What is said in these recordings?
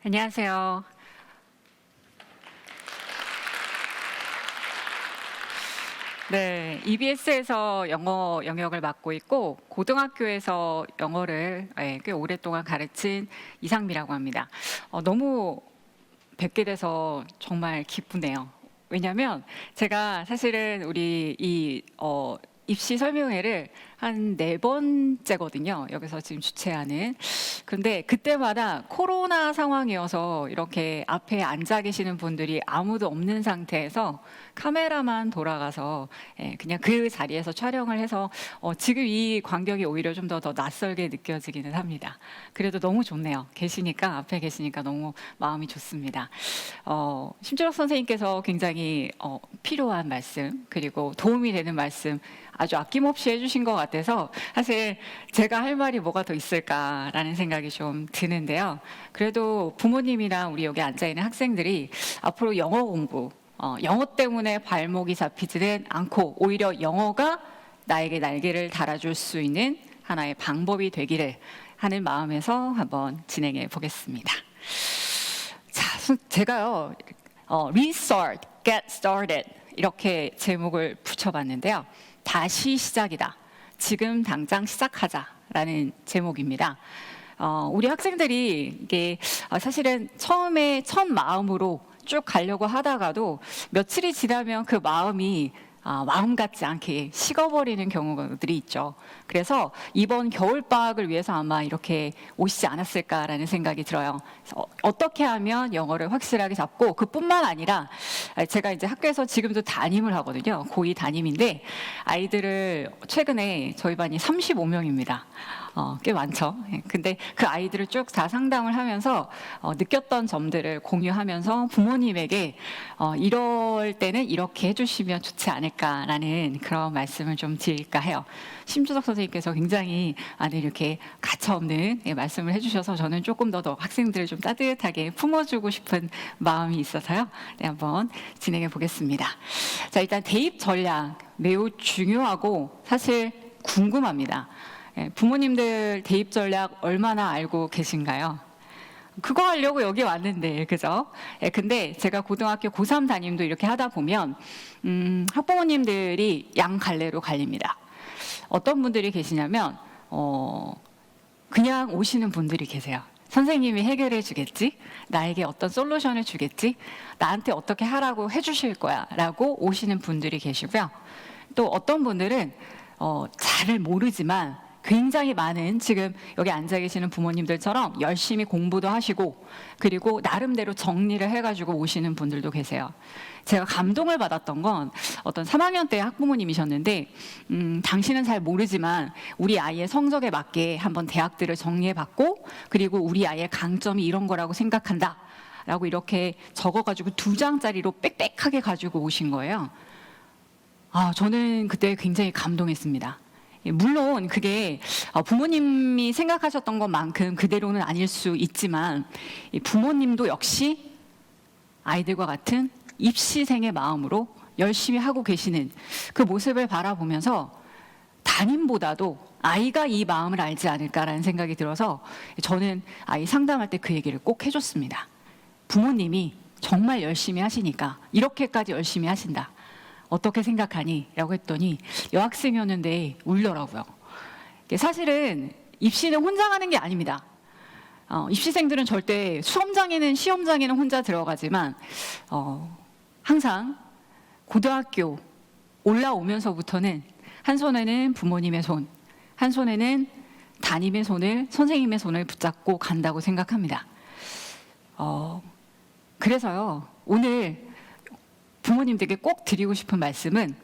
안녕하세요. 네, EBS에서 영어 영역을 맡고 있고 고등학교에서 영어를 꽤 오랫동안 가르친 이상미라고 합니다. 너무 뵙게 돼서 정말 기쁘네요. 왜냐하면 제가 사실은 우리 입시 설명회를 한 4번째거든요. 여기서 지금 주최하는. 근데 그때마다 코로나 상황이어서 이렇게 앞에 앉아 계시는 분들이 아무도 없는 상태에서 카메라만 돌아가서 그냥 그 자리에서 촬영을 해서 지금 이 광경이 오히려 좀 더 낯설게 느껴지기는 합니다. 그래도 너무 좋네요. 앞에 계시니까 너무 마음이 좋습니다. 심주혁 선생님께서 굉장히 필요한 말씀 그리고 도움이 되는 말씀 아주 아낌없이 해주신 것 같아서 사실 제가 할 말이 뭐가 더 있을까라는 생각이 좀 드는데요. 그래도 부모님이나 우리 여기 앉아있는 학생들이 앞으로 영어 공부, 영어 때문에 발목이 잡히지는 않고 오히려 영어가 나에게 날개를 달아줄 수 있는 하나의 방법이 되기를 하는 마음에서 한번 진행해 보겠습니다. 자, 제가요, Restart, Get Started 이렇게 제목을 붙여봤는데요. 다시 시작이다. 지금 당장 시작하자라는 제목입니다. 우리 학생들이 이게 사실은 처음에 첫 마음으로 쭉 가려고 하다가도 며칠이 지나면 그 마음이 마음 같지 않게 식어버리는 경우들이 있죠. 그래서 이번 겨울방학을 위해서 아마 이렇게 오시지 않았을까라는 생각이 들어요. 어떻게 하면 영어를 확실하게 잡고 그뿐만 아니라 제가 이제 학교에서 지금도 담임을 하거든요. 고2 담임인데 아이들을 최근에 저희 반이 35명입니다. 꽤 많죠. 근데 그 아이들을 쭉 다 상담을 하면서 느꼈던 점들을 공유하면서 부모님에게 이럴 때는 이렇게 해주시면 좋지 않을까라는 그런 말씀을 좀 드릴까 해요. 심주석 선생님께서 굉장히 이렇게 가차없는 말씀을 해주셔서 저는 조금 더 학생들을 좀 따뜻하게 품어주고 싶은 마음이 있어서요. 네, 한번 진행해 보겠습니다. 자, 일단 대입 전략 매우 중요하고 사실 궁금합니다. 부모님들 대입 전략 얼마나 알고 계신가요? 그거 하려고 여기 왔는데, 그죠? 근데 제가 고등학교 고3 담임도 이렇게 하다 보면 학부모님들이 양갈래로 갈립니다. 어떤 분들이 계시냐면 그냥 오시는 분들이 계세요. 선생님이 해결해 주겠지? 나에게 어떤 솔루션을 주겠지? 나한테 어떻게 하라고 해주실 거야? 라고 오시는 분들이 계시고요. 또 어떤 분들은 잘 모르지만 굉장히 많은 지금 여기 앉아 계시는 부모님들처럼 열심히 공부도 하시고 그리고 나름대로 정리를 해가지고 오시는 분들도 계세요. 제가 감동을 받았던 건 어떤 3학년 때 학부모님이셨는데 당신은 잘 모르지만 우리 아이의 성적에 맞게 한번 대학들을 정리해봤고 그리고 우리 아이의 강점이 이런 거라고 생각한다 라고 이렇게 적어가지고 2장짜리로 빽빽하게 가지고 오신 거예요. 저는 그때 굉장히 감동했습니다. 물론 그게 부모님이 생각하셨던 것만큼 그대로는 아닐 수 있지만 부모님도 역시 아이들과 같은 입시생의 마음으로 열심히 하고 계시는 그 모습을 바라보면서 담임보다도 아이가 이 마음을 알지 않을까라는 생각이 들어서 저는 아이 상담할 때 그 얘기를 꼭 해줬습니다. 부모님이 정말 열심히 하시니까 이렇게까지 열심히 하신다. 어떻게 생각하니? 라고 했더니 여학생이었는데 울더라고요. 사실은 입시는 혼자 가는 게 아닙니다. 입시생들은 절대 수험장에는 시험장에는 혼자 들어가지만 항상 고등학교 올라오면서부터는 한 손에는 부모님의 손, 한 손에는 담임의 손을 선생님의 손을 붙잡고 간다고 생각합니다. 그래서요 오늘 부모님들에게 꼭 드리고 싶은 말씀은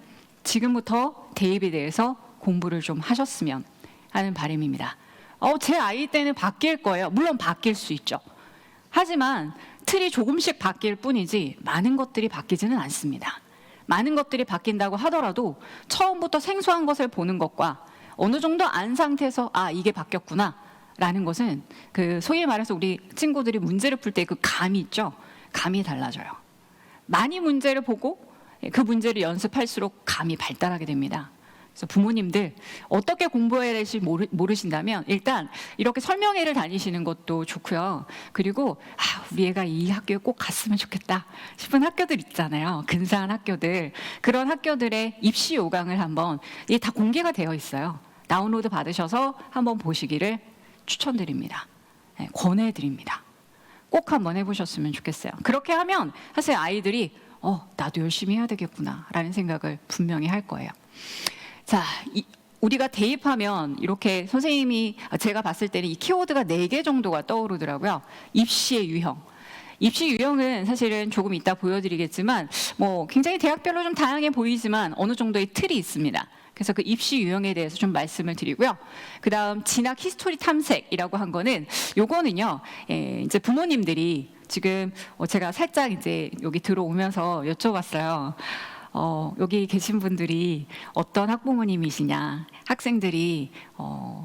지금부터 대입에 대해서 공부를 좀 하셨으면 하는 바람입니다. 제 아이 때는 바뀔 거예요. 물론 바뀔 수 있죠. 하지만 틀이 조금씩 바뀔 뿐이지 많은 것들이 바뀌지는 않습니다. 많은 것들이 바뀐다고 하더라도 처음부터 생소한 것을 보는 것과 어느 정도 안 상태에서 이게 바뀌었구나 라는 것은 그 소위 말해서 우리 친구들이 문제를 풀 때 그 감이 있죠. 감이 달라져요. 많이 문제를 보고 그 문제를 연습할수록 감이 발달하게 됩니다. 그래서 부모님들 어떻게 공부해야 될지 모르신다면 일단 이렇게 설명회를 다니시는 것도 좋고요. 그리고 우리 애가 이 학교에 꼭 갔으면 좋겠다 싶은 학교들 있잖아요. 근사한 학교들. 그런 학교들의 입시 요강을 한번, 이게 다 공개가 되어 있어요. 다운로드 받으셔서 한번 보시기를 추천드립니다. 네, 권해드립니다. 꼭 한번 해보셨으면 좋겠어요. 그렇게 하면 사실 아이들이 나도 열심히 해야 되겠구나 라는 생각을 분명히 할 거예요. 자, 우리가 대입하면 이렇게 선생님이, 제가 봤을 때는 이 키워드가 4개 정도가 떠오르더라고요. 입시의 유형. 입시 유형은 사실은 조금 이따 보여드리겠지만 뭐 굉장히 대학별로 좀 다양해 보이지만 어느 정도의 틀이 있습니다. 그래서 그 입시 유형에 대해서 좀 말씀을 드리고요. 그다음 진학 히스토리 탐색이라고 한 거는, 요거는요, 이제 부모님들이 지금 제가 살짝 이제 여기 들어오면서 여쭤봤어요. 여기 계신 분들이 어떤 학부모님이시냐, 학생들이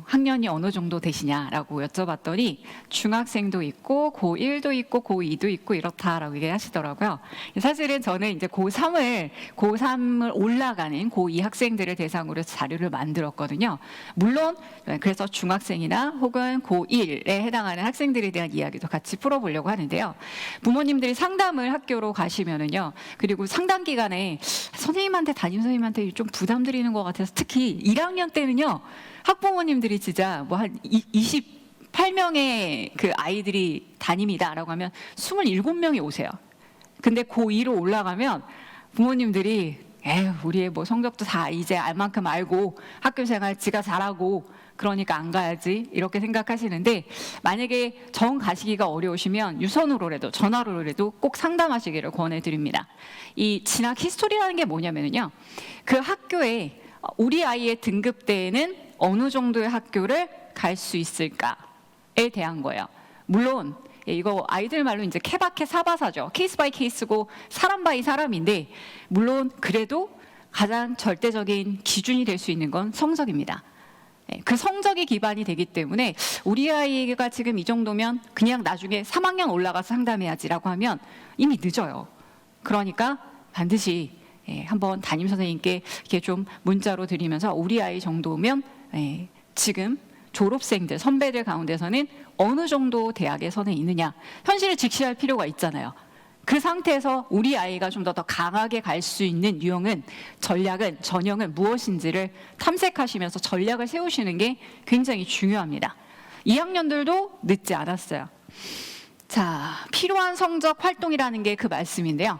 학년이 어느 정도 되시냐라고 여쭤봤더니 중학생도 있고 고1도 있고 고2도 있고 이렇다라고 얘기하시더라고요. 사실은 저는 이제 고3을 올라가는 고2 학생들을 대상으로 자료를 만들었거든요. 물론 그래서 중학생이나 혹은 고1에 해당하는 학생들에 대한 이야기도 같이 풀어보려고 하는데요. 부모님들이 상담을 학교로 가시면은요, 그리고 상담 기간에 선생님한테, 담임 선생님한테 좀 부담 드리는 것 같아서, 특히 1학년 때는요, 학부모님들이 진짜 뭐 한 28명의 그 아이들이 담임이다라고 하면 27명이 오세요. 근데 고2로 올라가면 부모님들이 우리 애 뭐 성적도 다 이제 알 만큼 알고 학교 생활 지가 잘하고 그러니까 안 가야지 이렇게 생각하시는데, 만약에 정 가시기가 어려우시면 유선으로라도 전화로라도 꼭 상담하시기를 권해드립니다. 이 진학 히스토리라는 게 뭐냐면요, 그 학교에 우리 아이의 등급대에는 어느 정도의 학교를 갈 수 있을까에 대한 거예요. 물론 이거 아이들 말로 이제 케바케 사바사죠. 케이스 바이 케이스고 사람 바이 사람인데, 물론 그래도 가장 절대적인 기준이 될 수 있는 건 성적입니다. 그 성적이 기반이 되기 때문에 우리 아이가 지금 이 정도면 그냥 나중에 3학년 올라가서 상담해야지라고 하면 이미 늦어요. 그러니까 반드시 한번 담임 선생님께 이렇게 좀 문자로 드리면서 우리 아이 정도면 지금 졸업생들, 선배들 가운데서는 어느 정도 대학에 선에 있느냐, 현실을 직시할 필요가 있잖아요. 그 상태에서 우리 아이가 좀 더 강하게 갈 수 있는 유형은, 전략은, 전형은 무엇인지를 탐색하시면서 전략을 세우시는 게 굉장히 중요합니다. 2학년들도 늦지 않았어요. 자, 필요한 성적 활동이라는 게 그 말씀인데요.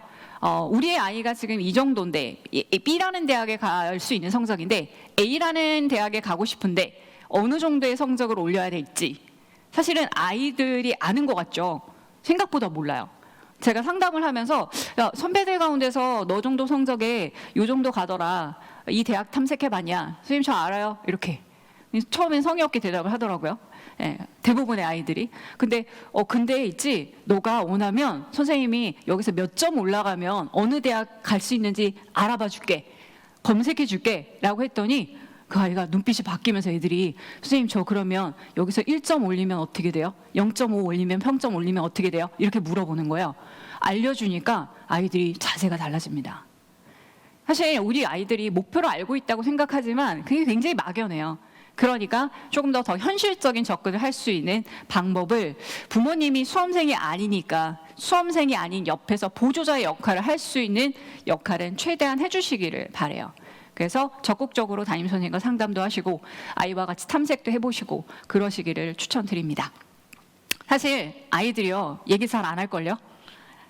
우리의 아이가 지금 이 정도인데, B라는 대학에 갈 수 있는 성적인데 A라는 대학에 가고 싶은데 어느 정도의 성적을 올려야 될지 사실은 아이들이 아는 것 같죠. 생각보다 몰라요. 제가 상담을 하면서 선배들 가운데서 너 정도 성적에 요 정도 가더라, 이 대학 탐색해봤냐, 선생님 저 알아요, 이렇게 처음엔 성의 없게 대답을 하더라고요. 대부분의 아이들이. 근데 있지, 너가 원하면 선생님이 여기서 몇 점 올라가면 어느 대학 갈 수 있는지 알아봐 줄게, 검색해 줄게 라고 했더니 그 아이가 눈빛이 바뀌면서 애들이, 선생님 저 그러면 여기서 1점 올리면 어떻게 돼요? 0.5 올리면, 평점 올리면 어떻게 돼요? 이렇게 물어보는 거예요. 알려주니까 아이들이 자세가 달라집니다. 사실 우리 아이들이 목표를 알고 있다고 생각하지만 그게 굉장히 막연해요. 그러니까 조금 더 현실적인 접근을 할 수 있는 방법을, 부모님이 수험생이 아니니까 수험생이 아닌 옆에서 보조자의 역할을 할 수 있는 역할은 최대한 해주시기를 바라요. 그래서 적극적으로 담임선생님과 상담도 하시고 아이와 같이 탐색도 해보시고 그러시기를 추천드립니다. 사실 아이들이요, 얘기 잘 안 할걸요?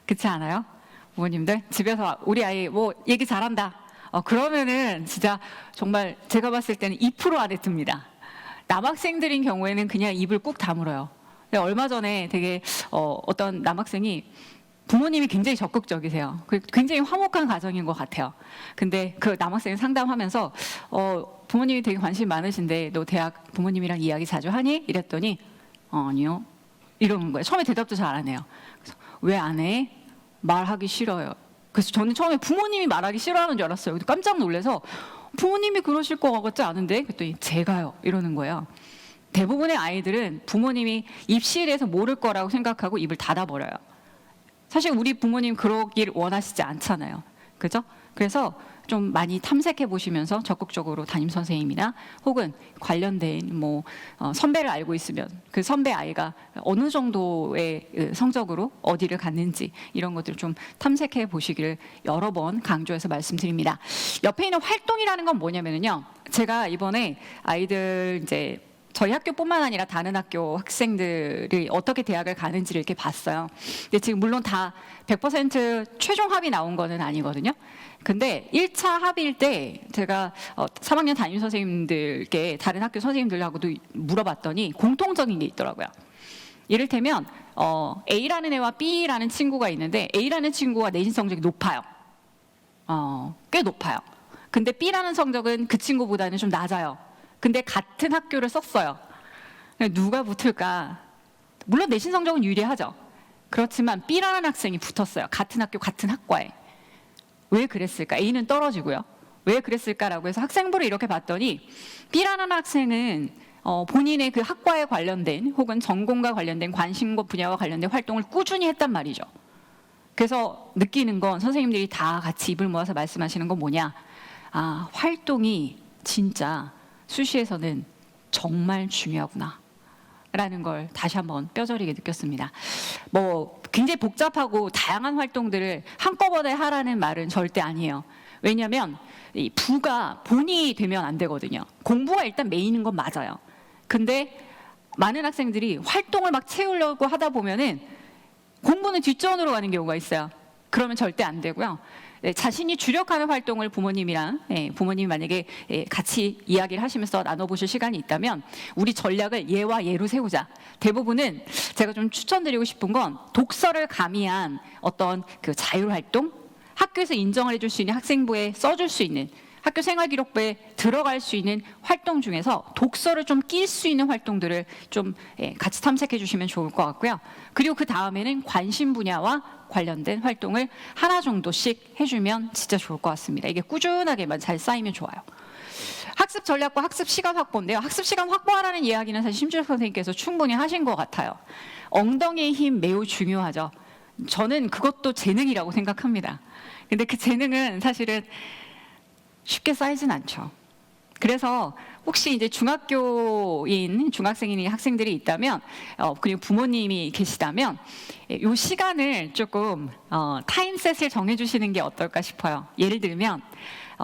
그렇지 않아요? 부모님들 집에서 우리 아이 뭐 얘기 잘한다, 그러면은 진짜 정말 제가 봤을 때는 2% 안에 듭니다. 남학생들인 경우에는 그냥 입을 꾹 다물어요. 근데 얼마 전에 되게 어떤 남학생이, 부모님이 굉장히 적극적이세요. 굉장히 화목한 가정인 것 같아요. 근데 그 남학생을 상담하면서 부모님이 되게 관심 많으신데 너 대학 부모님이랑 이야기 자주 하니? 이랬더니 아니요, 이러는 거예요. 처음에 대답도 잘 안 해요. 왜 안 해? 말하기 싫어요. 그래서 저는 처음에 부모님이 말하기 싫어하는 줄 알았어요. 깜짝 놀라서 부모님이 그러실 것 같지 않은데? 그랬더니 제가요, 이러는 거예요. 대부분의 아이들은 부모님이 입시에 대해서 모를 거라고 생각하고 입을 닫아버려요. 사실 우리 부모님 그러길 원하시지 않잖아요. 그죠? 그래서 좀 많이 탐색해 보시면서 적극적으로 담임 선생님이나 혹은 관련된 선배를 알고 있으면 그 선배 아이가 어느 정도의 성적으로 어디를 갔는지 이런 것들을 좀 탐색해 보시기를 여러 번 강조해서 말씀드립니다. 옆에 있는 활동이라는 건 뭐냐면요. 제가 이번에 아이들 이제 저희 학교뿐만 아니라 다른 학교 학생들이 어떻게 대학을 가는지를 이렇게 봤어요. 근데 지금 물론 다 100% 최종 합이 나온 거는 아니거든요. 근데 1차 합일 때 제가 3학년 담임 선생님들께 다른 학교 선생님들하고도 물어봤더니 공통적인 게 있더라고요. 이를테면 A라는 애와 B라는 친구가 있는데 A라는 친구가 내신 성적이 높아요. 꽤 높아요. 근데 B라는 성적은 그 친구보다는 좀 낮아요. 근데 같은 학교를 썼어요. 누가 붙을까? 물론 내신 성적은 유리하죠. 그렇지만 B라는 학생이 붙었어요. 같은 학교, 같은 학과에. 왜 그랬을까? A는 떨어지고요. 왜 그랬을까라고 해서 학생부를 이렇게 봤더니 B라는 학생은 본인의 그 학과에 관련된 혹은 전공과 관련된 관심과 분야와 관련된 활동을 꾸준히 했단 말이죠. 그래서 느끼는 건 선생님들이 다 같이 입을 모아서 말씀하시는 건 뭐냐? 활동이 진짜 수시에서는 정말 중요하구나 라는 걸 다시 한번 뼈저리게 느꼈습니다. 굉장히 복잡하고 다양한 활동들을 한꺼번에 하라는 말은 절대 아니에요. 왜냐하면 이 부가 본이 되면 안 되거든요. 공부가 일단 메인인 건 맞아요. 근데 많은 학생들이 활동을 막 채우려고 하다 보면은 공부는 뒷전으로 가는 경우가 있어요. 그러면 절대 안 되고요. 자신이 주력하는 활동을 부모님이랑 부모님이 만약에 같이 이야기를 하시면서 나눠보실 시간이 있다면 우리 전략을 얘와 얘로 세우자. 대부분은 제가 좀 추천드리고 싶은 건 독서를 가미한 어떤 그 자율활동, 학교에서 인정을 해줄 수 있는 학생부에 써줄 수 있는 학교 생활기록부에 들어갈 수 있는 활동 중에서 독서를 좀 낄 수 있는 활동들을 좀 같이 탐색해 주시면 좋을 것 같고요. 그리고 그 다음에는 관심 분야와 관련된 활동을 하나 정도씩 해주면 진짜 좋을 것 같습니다. 이게 꾸준하게만 잘 쌓이면 좋아요. 학습 전략과 학습 시간 확보인데요. 학습 시간 확보하라는 이야기는 사실 심주혁 선생님께서 충분히 하신 것 같아요. 엉덩이의 힘 매우 중요하죠. 저는 그것도 재능이라고 생각합니다. 근데 그 재능은 사실은 쉽게 쌓이진 않죠. 그래서 혹시 이제 중학생인 학생들이 있다면 그리고 부모님이 계시다면 이 시간을 조금 타임셋을 정해주시는 게 어떨까 싶어요. 예를 들면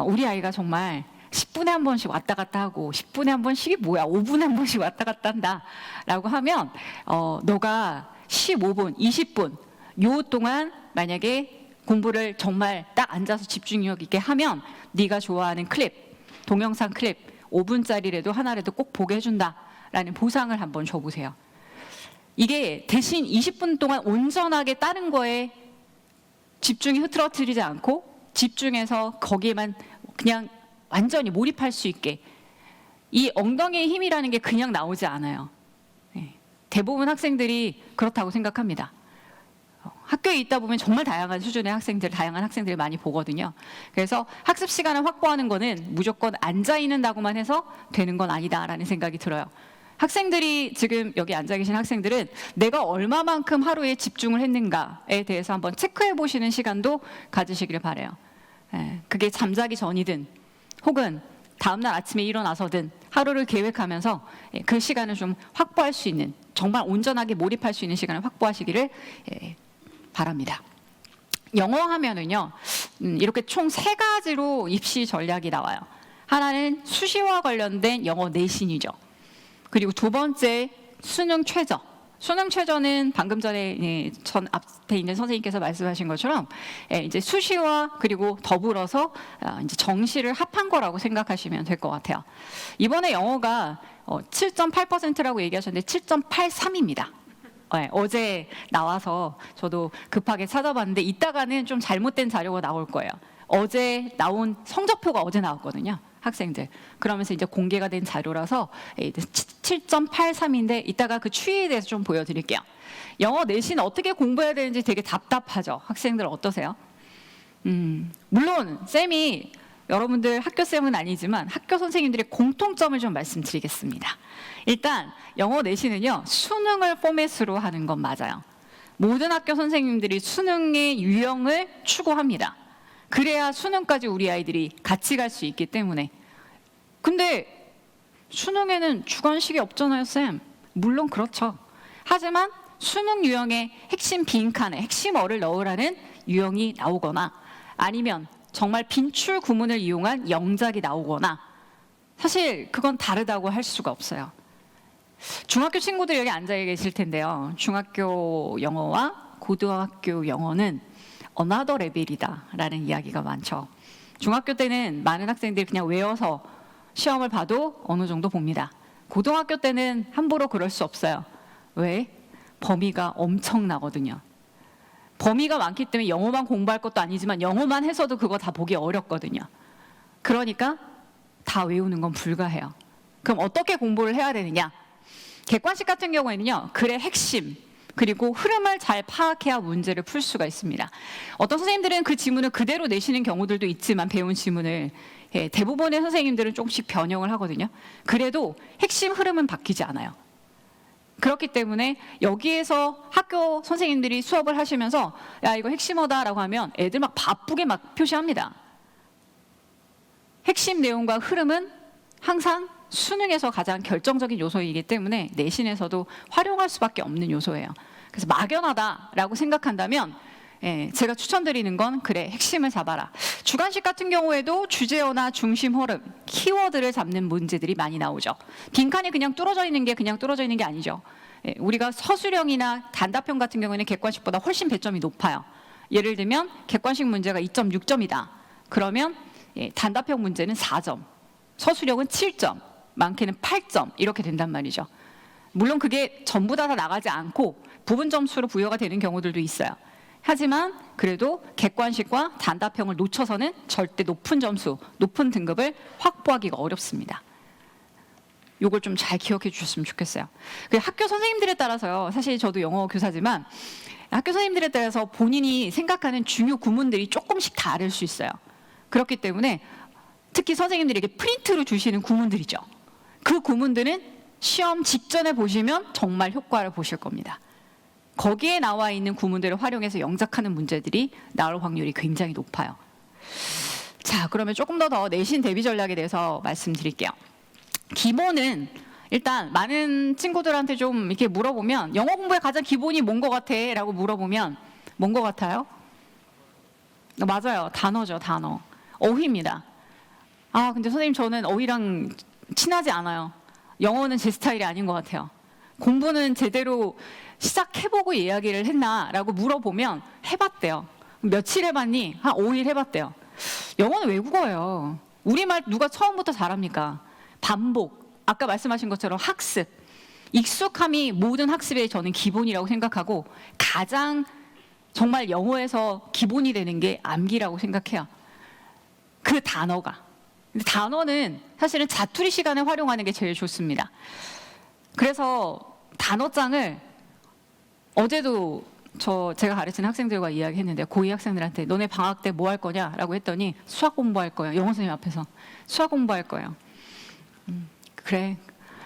우리 아이가 정말 10분에 한 번씩 왔다 갔다 하고 10분에 한 번씩이 뭐야 5분에 한 번씩 왔다 갔다 한다 라고 하면 너가 15분, 20분 요 동안 만약에 공부를 정말 딱 앉아서 집중력 있게 하면 네가 좋아하는 클립, 동영상 클립 5분짜리라도 하나라도 꼭 보게 해준다라는 보상을 한번 줘보세요. 이게 대신 20분 동안 온전하게 다른 거에 집중이 흐트러뜨리지 않고 집중해서 거기에만 그냥 완전히 몰입할 수 있게 이 엉덩이의 힘이라는 게 그냥 나오지 않아요. 대부분 학생들이 그렇다고 생각합니다. 학교에 있다 보면 정말 다양한 수준의 학생들, 다양한 학생들을 많이 보거든요. 그래서 학습 시간을 확보하는 거는 무조건 앉아 있는다고만 해서 되는 건 아니다라는 생각이 들어요. 학생들이 지금 여기 앉아 계신 학생들은 내가 얼마만큼 하루에 집중을 했는가에 대해서 한번 체크해 보시는 시간도 가지시기를 바라요. 그게 잠자기 전이든 혹은 다음날 아침에 일어나서든 하루를 계획하면서 그 시간을 좀 확보할 수 있는 정말 온전하게 몰입할 수 있는 시간을 확보하시기를 바랍니다. 영어 하면은요, 이렇게 총 3가지로 입시 전략이 나와요. 하나는 수시와 관련된 영어 내신이죠. 그리고 두 번째 수능 최저. 수능 최저는 방금 전에 전 앞에 있는 선생님께서 말씀하신 것처럼 이제 수시와 그리고 더불어서 이제 정시를 합한 거라고 생각하시면 될 것 같아요. 이번에 영어가 7.8%라고 얘기하셨는데 7.83입니다. 어제 나와서 저도 급하게 찾아봤는데 이따가는 좀 잘못된 자료가 나올 거예요. 어제 나온 성적표가 어제 나왔거든요. 학생들. 그러면서 이제 공개가 된 자료라서 7.83인데 이따가 그 추이에 대해서 좀 보여드릴게요. 영어 내신 어떻게 공부해야 되는지 되게 답답하죠. 학생들 어떠세요? 물론 쌤이 여러분들 학교쌤은 아니지만 학교 선생님들의 공통점을 좀 말씀드리겠습니다. 일단 영어 내신은요, 수능을 포맷으로 하는 건 맞아요. 모든 학교 선생님들이 수능의 유형을 추구합니다. 그래야 수능까지 우리 아이들이 같이 갈 수 있기 때문에. 근데 수능에는 주관식이 없잖아요, 쌤. 물론 그렇죠. 하지만 수능 유형의 핵심 빈칸에 핵심어를 넣으라는 유형이 나오거나 아니면 정말 빈출 구문을 이용한 영작이 나오거나 사실 그건 다르다고 할 수가 없어요. 중학교 친구들 여기 앉아 계실 텐데요. 중학교 영어와 고등학교 영어는 어나더 레벨이다라는 이야기가 많죠. 중학교 때는 많은 학생들이 그냥 외워서 시험을 봐도 어느 정도 봅니다. 고등학교 때는 함부로 그럴 수 없어요. 왜? 범위가 엄청나거든요. 범위가 많기 때문에 영어만 공부할 것도 아니지만 영어만 해서도 그거 다 보기 어렵거든요. 그러니까 다 외우는 건 불가해요. 그럼 어떻게 공부를 해야 되느냐? 객관식 같은 경우에는요, 글의 핵심 그리고 흐름을 잘 파악해야 문제를 풀 수가 있습니다. 어떤 선생님들은 그 지문을 그대로 내시는 경우들도 있지만 배운 지문을 대부분의 선생님들은 조금씩 변형을 하거든요. 그래도 핵심 흐름은 바뀌지 않아요. 그렇기 때문에 여기에서 학교 선생님들이 수업을 하시면서 야 이거 핵심어다라고 하면 애들 막 바쁘게 막 표시합니다. 핵심 내용과 흐름은 항상 수능에서 가장 결정적인 요소이기 때문에 내신에서도 활용할 수밖에 없는 요소예요. 그래서 막연하다라고 생각한다면 제가 추천드리는 건 그래 핵심을 잡아라. 주관식 같은 경우에도 주제어나 중심 흐름, 키워드를 잡는 문제들이 많이 나오죠. 빈칸이 그냥 뚫어져 있는 게 그냥 뚫어져 있는 게 아니죠. 우리가 서술형이나 단답형 같은 경우에는 객관식보다 훨씬 배점이 높아요. 예를 들면 객관식 문제가 2.6점이다. 그러면 단답형 문제는 4점, 서술형은 7점, 많게는 8점 이렇게 된단 말이죠. 물론 그게 전부 다 나가지 않고 부분 점수로 부여가 되는 경우들도 있어요. 하지만 그래도 객관식과 단답형을 놓쳐서는 절대 높은 점수, 높은 등급을 확보하기가 어렵습니다. 이걸 좀 잘 기억해 주셨으면 좋겠어요. 학교 선생님들에 따라서요. 사실 저도 영어 교사지만 학교 선생님들에 따라서 본인이 생각하는 중요 구문들이 조금씩 다를 수 있어요. 그렇기 때문에 특히 선생님들에게 프린트로 주시는 구문들이죠. 그 구문들은 시험 직전에 보시면 정말 효과를 보실 겁니다. 거기에 나와 있는 구문들을 활용해서 영작하는 문제들이 나올 확률이 굉장히 높아요. 자, 그러면 조금 더 내신 대비 전략에 대해서 말씀드릴게요. 기본은 일단 많은 친구들한테 좀 이렇게 물어보면 영어 공부의 가장 기본이 뭔 것 같아? 라고 물어보면 뭔 것 같아요? 맞아요. 단어죠, 단어. 어휘입니다. 아, 근데 선생님 저는 어휘랑 친하지 않아요. 영어는 제 스타일이 아닌 것 같아요. 공부는 제대로 시작해보고 이야기를 했나? 라고 물어보면 해봤대요. 며칠 해봤니? 한 5일 해봤대요. 영어는 외국어예요. 우리말 누가 처음부터 잘합니까? 반복, 아까 말씀하신 것처럼 학습, 익숙함이 모든 학습의 저는 기본이라고 생각하고 가장 정말 영어에서 기본이 되는 게 암기라고 생각해요. 그 단어가. 근데 단어는 사실은 자투리 시간에 활용하는 게 제일 좋습니다. 그래서 단어장을 어제도 제가 가르치는 학생들과 이야기했는데 고2 학생들한테 너네 방학 때 뭐 할 거냐라고 했더니 수학 공부할 거예요. 영어 선생님 앞에서 수학 공부할 거예요. 그래.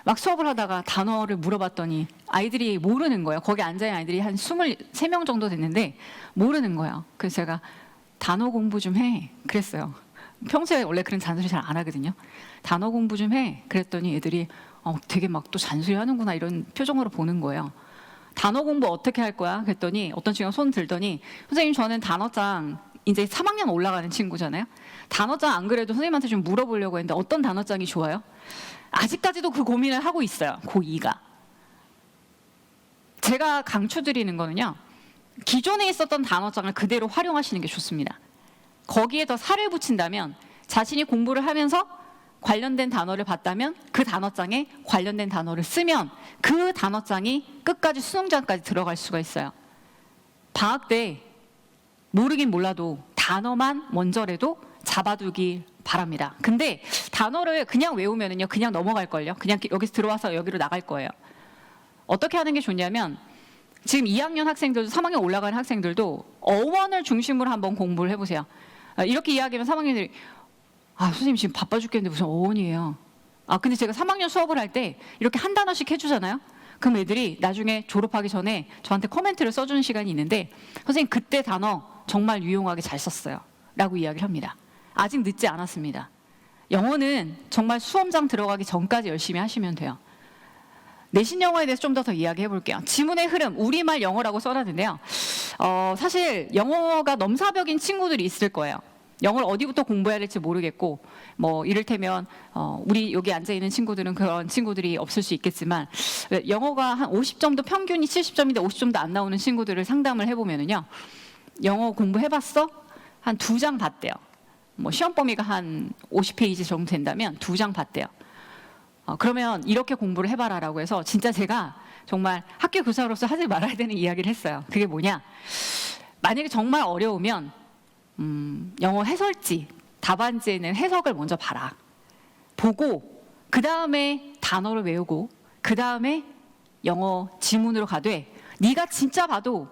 막 수업을 하다가 단어를 물어봤더니 아이들이 모르는 거예요. 거기 앉아있는 아이들이 한 23명 정도 됐는데 모르는 거예요. 그래서 제가 단어 공부 좀 해. 그랬어요. 평소에 원래 그런 잔소리 잘 안 하거든요. 단어 공부 좀 해. 그랬더니 애들이 되게 막 또 잔소리 하는구나 이런 표정으로 보는 거예요. 단어 공부 어떻게 할 거야? 그랬더니 어떤 친구가 손 들더니 선생님 저는 단어장 이제 3학년 올라가는 친구잖아요. 단어장 안 그래도 선생님한테 좀 물어보려고 했는데 어떤 단어장이 좋아요? 아직까지도 그 고민을 하고 있어요. 고2가. 제가 강추드리는 거는요. 기존에 있었던 단어장을 그대로 활용하시는 게 좋습니다. 거기에 더 살을 붙인다면 자신이 공부를 하면서 관련된 단어를 봤다면 그 단어장에 관련된 단어를 쓰면 그 단어장이 끝까지 수능장까지 들어갈 수가 있어요. 방학 때 모르긴 몰라도 단어만 먼저라도 잡아두길 바랍니다. 근데 단어를 그냥 외우면은요, 그냥 넘어갈걸요. 그냥 여기서 들어와서 여기로 나갈 거예요. 어떻게 하는 게 좋냐면 지금 2학년 학생들도 3학년 올라가는 학생들도 어원을 중심으로 한번 공부를 해보세요. 이렇게 이야기하면 3학년들이 선생님 지금 바빠 죽겠는데 무슨 어원이에요. 근데 제가 3학년 수업을 할 때 이렇게 한 단어씩 해주잖아요. 그럼 애들이 나중에 졸업하기 전에 저한테 코멘트를 써주는 시간이 있는데 선생님 그때 단어 정말 유용하게 잘 썼어요. 라고 이야기를 합니다. 아직 늦지 않았습니다. 영어는 정말 수험장 들어가기 전까지 열심히 하시면 돼요. 내신 영어에 대해서 좀 더 이야기해 볼게요. 지문의 흐름, 우리말 영어라고 써놨는데요. 사실 영어가 넘사벽인 친구들이 있을 거예요. 영어를 어디부터 공부해야 될지 모르겠고, 뭐 이를테면 우리 여기 앉아 있는 친구들은 그런 친구들이 없을 수 있겠지만, 영어가 한 50점도 평균이 70점인데 50점도 안 나오는 친구들을 상담을 해보면은요, 영어 공부해봤어? 한 2장 봤대요. 뭐 시험 범위가 한 50페이지 정도 된다면 2장 봤대요. 그러면 이렇게 공부를 해봐라라고 해서 진짜 제가 정말 학교 교사로서 하지 말아야 되는 이야기를 했어요. 그게 뭐냐? 만약에 정말 어려우면 영어 해설지, 답안지에는 해석을 먼저 봐라. 보고 그 다음에 단어를 외우고 그 다음에 영어 지문으로 가되 네가 진짜 봐도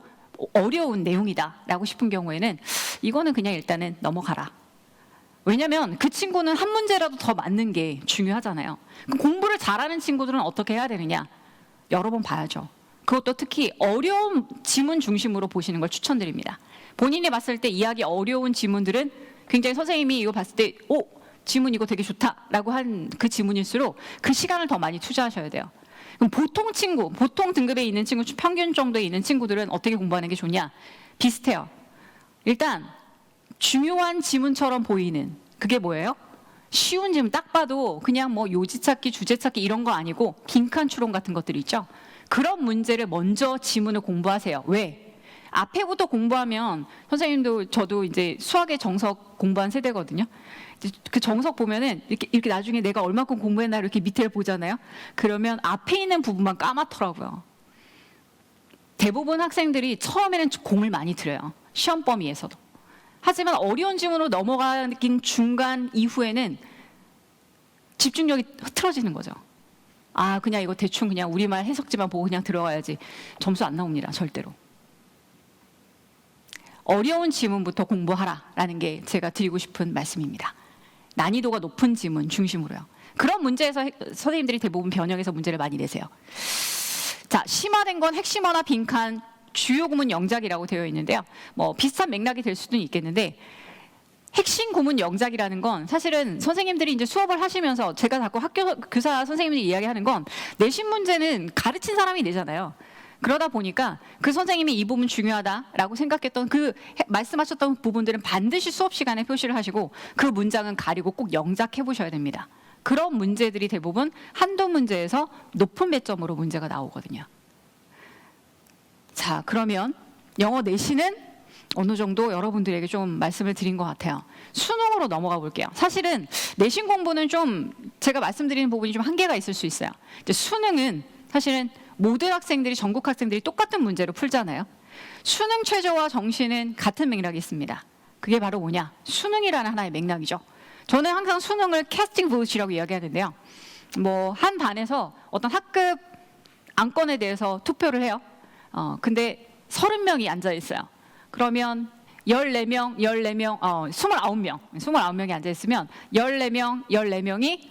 어려운 내용이다 라고 싶은 경우에는 이거는 그냥 일단은 넘어가라. 왜냐하면 그 친구는 한 문제라도 더 맞는 게 중요하잖아요. 그럼 공부를 잘하는 친구들은 어떻게 해야 되느냐? 여러 번 봐야죠. 그것도 특히 어려운 지문 중심으로 보시는 걸 추천드립니다. 본인이 봤을 때 이해하기 어려운 지문들은 굉장히 선생님이 이거 봤을 때 지문 이거 되게 좋다라고 한 그 지문일수록 그 시간을 더 많이 투자하셔야 돼요. 그럼 보통 친구, 보통 등급에 있는 친구, 평균 정도에 있는 친구들은 어떻게 공부하는 게 좋냐? 비슷해요. 일단 중요한 지문처럼 보이는 그게 뭐예요? 쉬운 지문 딱 봐도 그냥 뭐 요지 찾기, 주제 찾기 이런 거 아니고 빈칸 추론 같은 것들이 있죠. 그런 문제를 먼저 지문을 공부하세요. 왜? 앞에부터 공부하면 선생님도 저도 이제 수학의 정석 공부한 세대거든요. 그 정석 보면은 이렇게 나중에 내가 얼마큼 공부했나 이렇게 밑에를 보잖아요. 그러면 앞에 있는 부분만 까맣더라고요. 대부분 학생들이 처음에는 공을 많이 들여요. 시험 범위에서도. 하지만 어려운 지문으로 넘어가긴 중간 이후에는 집중력이 흐트러지는 거죠. 아, 그냥 이거 대충 그냥 우리말 해석지만 보고 그냥 들어가야지. 점수 안 나옵니다. 절대로. 어려운 지문부터 공부하라라는 게 제가 드리고 싶은 말씀입니다. 난이도가 높은 지문 중심으로요. 그런 문제에서 선생님들이 대부분 변형해서 문제를 많이 내세요. 자, 심화된 건 핵심어나 빈칸, 주요 구문 영작이라고 되어 있는데요. 뭐 비슷한 맥락이 될 수도 있겠는데 핵심 구문 영작이라는 건 사실은 선생님들이 이제 수업을 하시면서 제가 자꾸 학교 교사 선생님들이 이야기하는 건 내신 문제는 가르친 사람이 내잖아요. 그러다 보니까 그 선생님이 이 부분 중요하다라고 생각했던 그 말씀하셨던 부분들은 반드시 수업 시간에 표시를 하시고 그 문장은 가리고 꼭 영작해 보셔야 됩니다. 그런 문제들이 대부분 한두 문제에서 높은 배점으로 문제가 나오거든요. 자, 그러면 영어 내신은 어느 정도 여러분들에게 좀 말씀을 드린 것 같아요. 수능으로 넘어가 볼게요. 사실은 내신 공부는 좀 제가 말씀드리는 부분이 좀 한계가 있을 수 있어요. 이제 수능은 사실은 모든 학생들이 전국 학생들이 똑같은 문제로 풀잖아요. 수능 최저와 정시는 같은 맥락이 있습니다. 그게 바로 뭐냐? 수능이라는 하나의 맥락이죠. 저는 항상 수능을 캐스팅 보트라고 이야기하는데요. 뭐 한 반에서 어떤 학급 안건에 대해서 투표를 해요. 근데 30명이 앉아 있어요. 그러면 14명, 29명이 앉아 있으면 14명이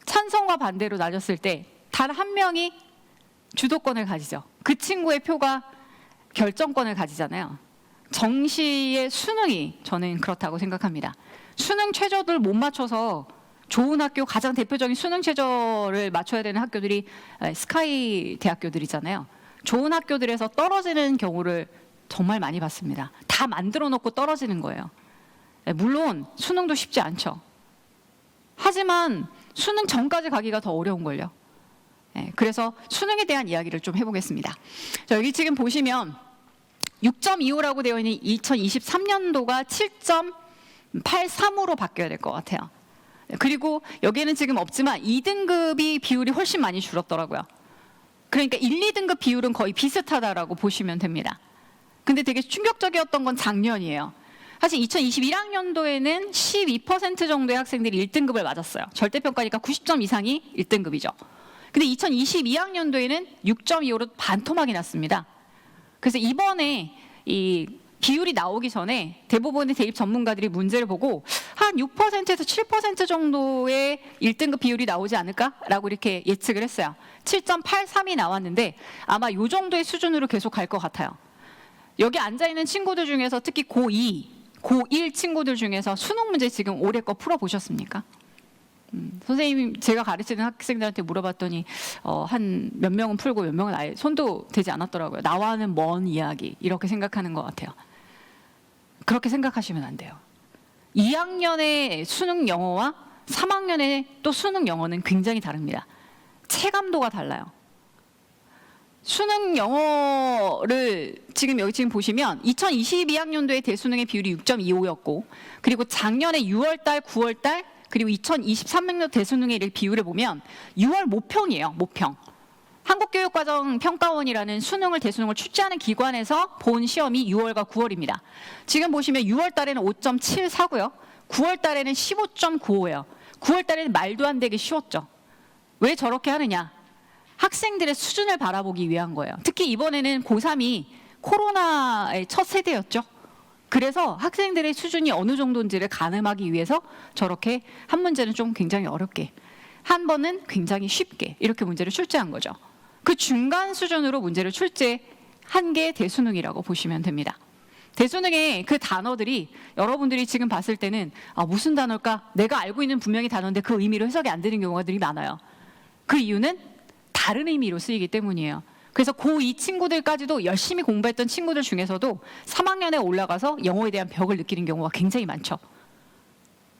찬성과 반대로 나눴을 때 단 한 명이 주도권을 가지죠. 그 친구의 표가 결정권을 가지잖아요. 정시의 수능이 저는 그렇다고 생각합니다. 수능 최저를 못 맞춰서 좋은 학교, 가장 대표적인 수능 최저를 맞춰야 되는 학교들이 스카이 대학교들이잖아요. 좋은 학교들에서 떨어지는 경우를 정말 많이 봤습니다. 다 만들어 놓고 떨어지는 거예요. 물론 수능도 쉽지 않죠. 하지만 수능 전까지 가기가 더 어려운걸요. 그래서 수능에 대한 이야기를 좀 해보겠습니다. 자, 여기 지금 보시면 6.25라고 되어 있는 2023년도가 7.83으로 바뀌어야 될 것 같아요. 그리고 여기에는 지금 없지만 2등급이 비율이 훨씬 많이 줄었더라고요. 그러니까 1, 2등급 비율은 거의 비슷하다라고 보시면 됩니다. 근데 되게 충격적이었던 건 작년이에요. 사실 2021학년도에는 12% 정도의 학생들이 1등급을 맞았어요. 절대평가니까 90점 이상이 1등급이죠. 근데 2022학년도에는 6.25로 반토막이 났습니다. 그래서 이번에 이 비율이 나오기 전에 대부분의 대입 전문가들이 문제를 보고 한 6%에서 7% 정도의 1등급 비율이 나오지 않을까라고 이렇게 예측을 했어요. 7.83이 나왔는데 아마 이 정도의 수준으로 계속 갈 것 같아요. 여기 앉아있는 친구들 중에서 특히 고2, 고1 친구들 중에서 수능 문제 지금 올해 거 풀어보셨습니까? 선생님 제가 가르치는 학생들한테 물어봤더니 한 몇 명은 풀고 몇 명은 아예 손도 대지 않았더라고요. 나와는 먼 이야기 이렇게 생각하는 것 같아요. 그렇게 생각하시면 안 돼요. 2학년의 수능 영어와 3학년의 또 수능 영어는 굉장히 다릅니다. 체감도가 달라요. 수능 영어를 지금 보시면 2022학년도의 대수능의 비율이 6.25였고 그리고 작년에 6월달, 9월달 그리고 2023학년 대수능의 비율을 보면 6월 모평이에요. 모평. 한국교육과정평가원이라는 수능을 대수능을 출제하는 기관에서 본 시험이 6월과 9월입니다. 지금 보시면 6월 달에는 5.74고요. 9월 달에는 15.95예요. 9월 달에는 말도 안 되게 쉬웠죠. 왜 저렇게 하느냐? 학생들의 수준을 바라보기 위한 거예요. 특히 이번에는 고3이 코로나의 첫 세대였죠. 그래서 학생들의 수준이 어느 정도인지를 가늠하기 위해서 저렇게 한 문제는 좀 굉장히 어렵게, 한 번은 굉장히 쉽게 이렇게 문제를 출제한 거죠. 그 중간 수준으로 문제를 출제한 게 대수능이라고 보시면 됩니다. 대수능의 그 단어들이 여러분들이 지금 봤을 때는 무슨 단어일까? 내가 알고 있는 분명히 단어인데 그 의미로 해석이 안 되는 경우가 많아요. 그 이유는 다른 의미로 쓰이기 때문이에요. 그래서 고2 친구들까지도 열심히 공부했던 친구들 중에서도 3학년에 올라가서 영어에 대한 벽을 느끼는 경우가 굉장히 많죠.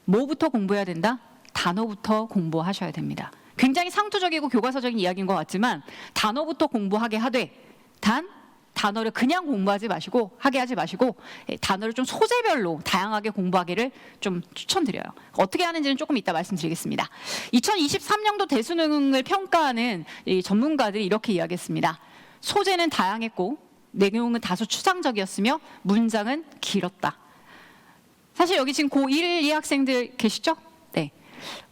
뭐부터 공부해야 된다? 단어부터 공부하셔야 됩니다. 굉장히 상투적이고 교과서적인 이야기인 것 같지만 단어부터 공부하게 하되 단 단어를 그냥 공부하지 마시고 하게 하지 마시고 단어를 좀 소재별로 다양하게 공부하기를 좀 추천드려요. 어떻게 하는지는 조금 이따 말씀드리겠습니다. 2023년도 대수능을 평가하는 이 전문가들이 이렇게 이야기했습니다. 소재는 다양했고 내용은 다소 추상적이었으며 문장은 길었다. 사실 여기 지금 고1, 2 학생들 계시죠? 네.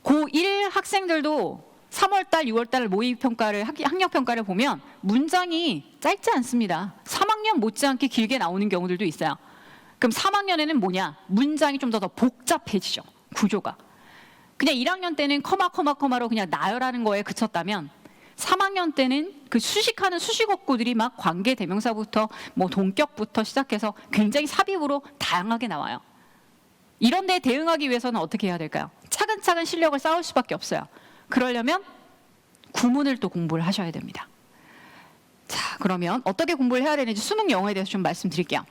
고1 학생들도 3월달, 6월달 모의평가를, 학력평가를 보면 문장이 짧지 않습니다. 3학년 못지않게 길게 나오는 경우들도 있어요. 그럼 3학년에는 뭐냐? 문장이 좀 더 복잡해지죠. 구조가. 그냥 1학년 때는 커마로 그냥 나열하는 거에 그쳤다면 3학년 때는 그 수식하는 수식어구들이 막 관계 대명사부터 뭐 동격부터 시작해서 굉장히 삽입으로 다양하게 나와요. 이런 데 대응하기 위해서는 어떻게 해야 될까요? 차근차근 실력을 쌓을 수밖에 없어요. 그러려면 구문을 또 공부를 하셔야 됩니다. 자, 그러면 어떻게 공부를 해야 되는지 수능 영어에 대해서 좀 말씀드릴게요.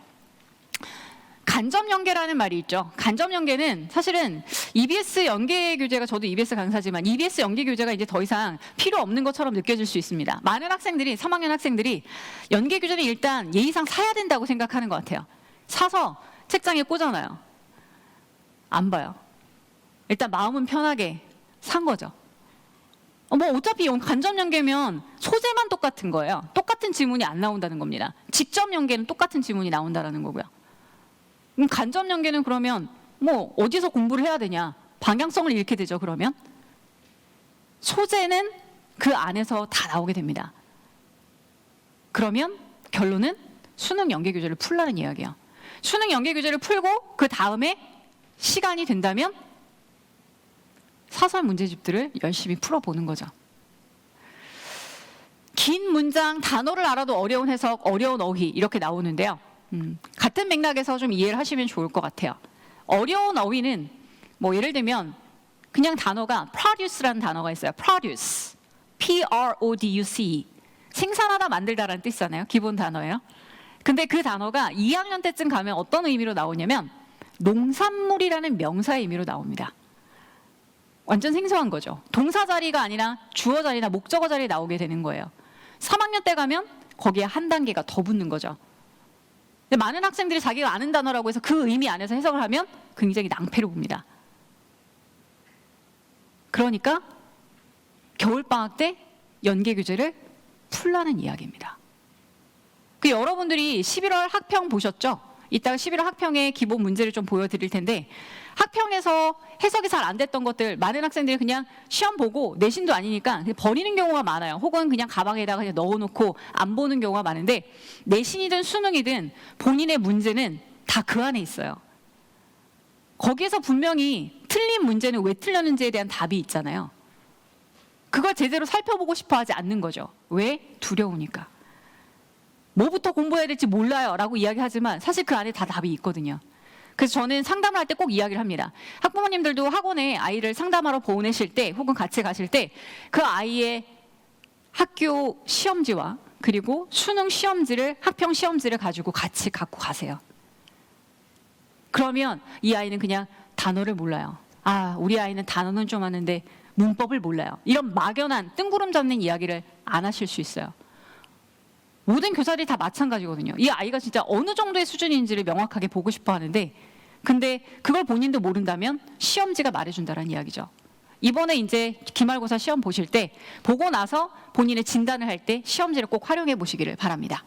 간접 연계라는 말이 있죠. 간접 연계는 사실은 EBS 연계 교재가, 저도 EBS 강사지만 EBS 연계 교재가 이제 더 이상 필요 없는 것처럼 느껴질 수 있습니다. 많은 학생들이, 3학년 학생들이 연계 교재는 일단 예의상 사야 된다고 생각하는 것 같아요. 사서 책장에 꽂아놔요. 안 봐요. 일단 마음은 편하게 산 거죠. 뭐 어차피 간접 연계면 소재만 똑같은 거예요. 똑같은 지문이 안 나온다는 겁니다. 직접 연계는 똑같은 지문이 나온다는 거고요. 간접 연계는 그러면 뭐 어디서 공부를 해야 되냐? 방향성을 잃게 되죠. 그러면 소재는 그 안에서 다 나오게 됩니다. 그러면 결론은 수능 연계 교재를 풀라는 이야기예요. 수능 연계 교재를 풀고 그 다음에 시간이 된다면 사설 문제집들을 열심히 풀어보는 거죠. 긴 문장, 단어를 알아도 어려운 해석, 어려운 어휘 이렇게 나오는데요. 같은 맥락에서 좀 이해를 하시면 좋을 것 같아요. 어려운 어휘는 뭐 예를 들면 그냥 단어가 produce라는 단어가 있어요. produce, P-R-O-D-U-C, 생산하다, 만들다라는 뜻이잖아요. 기본 단어예요. 근데 그 단어가 2학년 때쯤 가면 어떤 의미로 나오냐면 농산물이라는 명사의 의미로 나옵니다. 완전 생소한 거죠. 동사 자리가 아니라 주어 자리나 목적어 자리에 나오게 되는 거예요. 3학년 때 가면 거기에 한 단계가 더 붙는 거죠. 근데 많은 학생들이 자기가 아는 단어라고 해서 그 의미 안에서 해석을 하면 굉장히 낭패를 봅니다. 그러니까 겨울방학 때 연계 교재를 풀라는 이야기입니다. 여러분들이 11월 학평 보셨죠? 이따가 11월 학평의 기본 문제를 좀 보여드릴 텐데 학평에서 해석이 잘 안 됐던 것들 많은 학생들이 그냥 시험 보고 내신도 아니니까 그냥 버리는 경우가 많아요. 혹은 그냥 가방에다가 그냥 넣어놓고 안 보는 경우가 많은데 내신이든 수능이든 본인의 문제는 다 그 안에 있어요. 거기에서 분명히 틀린 문제는 왜 틀렸는지에 대한 답이 있잖아요. 그걸 제대로 살펴보고 싶어 하지 않는 거죠. 왜? 두려우니까. 뭐부터 공부해야 될지 몰라요 라고 이야기하지만 사실 그 안에 다 답이 있거든요. 그래서 저는 상담을 할 때 꼭 이야기를 합니다. 학부모님들도 학원에 아이를 상담하러 보내실 때 혹은 같이 가실 때 그 아이의 학교 시험지와 그리고 수능 시험지를, 학평 시험지를 가지고 같이 갖고 가세요. 그러면 이 아이는 그냥 단어를 몰라요. 아, 우리 아이는 단어는 좀 아는데 문법을 몰라요. 이런 막연한 뜬구름 잡는 이야기를 안 하실 수 있어요. 모든 교사들이 다 마찬가지거든요. 이 아이가 진짜 어느 정도의 수준인지를 명확하게 보고 싶어 하는데, 근데 그걸 본인도 모른다면 시험지가 말해준다는 이야기죠. 이번에 이제 기말고사 시험 보실 때 보고 나서 본인의 진단을 할 때 시험지를 꼭 활용해 보시기를 바랍니다.